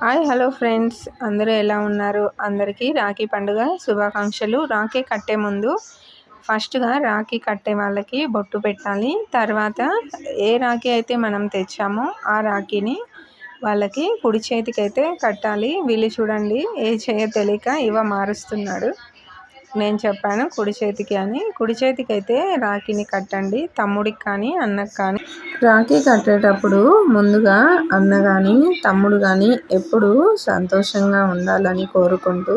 Hi hello friends, అందరూ ఎలా ఉన్నారు? అందరికీ రాఖీ పండుగ శుభాకాంక్షలు. రాఖీ కట్టే ముందు ఫస్ట్గా రాఖీ కట్టే వాళ్ళకి బొట్టు పెట్టాలి. తర్వాత ఏ రాఖీ అయితే మనం తెచ్చామో ఆ రాఖీని వాళ్ళకి కుడి చేతికి అయితే కట్టాలి. వీళ్ళు చూడండి, ఏ చేయ తెలియక మారుస్తున్నాడు. నేను చెప్పాను కుడి చేతికి అని. కుడి చేతికి అయితే రాఖీని కట్టండి, తమ్ముడికి కానీ అన్నకి కానీ. రాఖీ కట్టేటప్పుడు ముందుగా అన్న కానీ తమ్ముడు కానీ ఎప్పుడూ సంతోషంగా ఉండాలని కోరుకుంటూ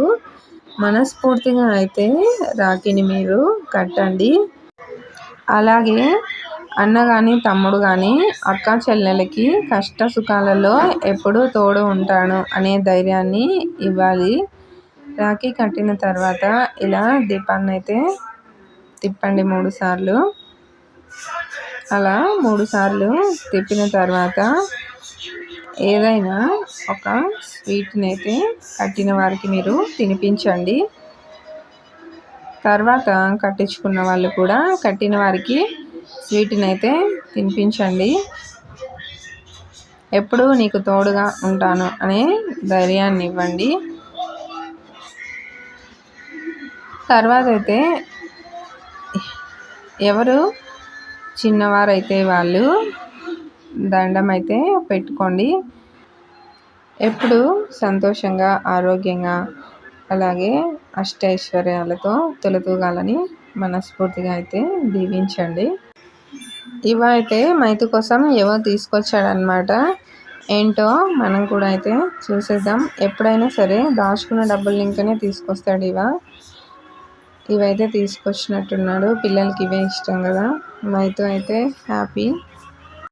మనస్ఫూర్తిగా అయితే రాఖీని మీరు కట్టండి. అలాగే అన్న కానీ తమ్ముడు కానీ అక్క చెల్లెలకి కష్ట సుఖాలలో ఎప్పుడూ తోడు ఉంటాను అనే ధైర్యాన్ని ఇవ్వాలి. రాఖీ కట్టిన తర్వాత ఇలా దీపాన్ని అయితే తిప్పండి 3 సార్లు. అలా 3 సార్లు తిప్పిన తర్వాత ఏదైనా ఒక స్వీట్ని అయితే కట్టిన వారికి మీరు తినిపించండి. తర్వాత కట్టించుకున్న వాళ్ళు కూడా కట్టిన వారికి స్వీట్ని అయితే తినిపించండి. ఎప్పుడూ నీకు తోడుగా ఉంటాను అనే ధైర్యాన్ని ఇవ్వండి. తర్వాత అయితే ఎవరు చిన్నవారైతే వాళ్ళు దండం అయితే పెట్టుకోండి. ఎప్పుడు సంతోషంగా ఆరోగ్యంగా అలాగే అష్టైశ్వర్యాలతో తొలతూగాలని మనస్ఫూర్తిగా అయితే దీవించండి. ఇవైతే మైతు కోసం తీసుకొచ్చాడనమాట. ఏంటో మనం కూడా అయితే చూసేద్దాం. ఎప్పుడైనా సరే దాచుకున్న డబ్బులు ఇంకనే తీసుకొస్తాడు. ఇవైతే తీసుకొచ్చినట్టున్నాడు. పిల్లలకి ఇవే ఇష్టం కదా. మైతు అయితే హ్యాపీ.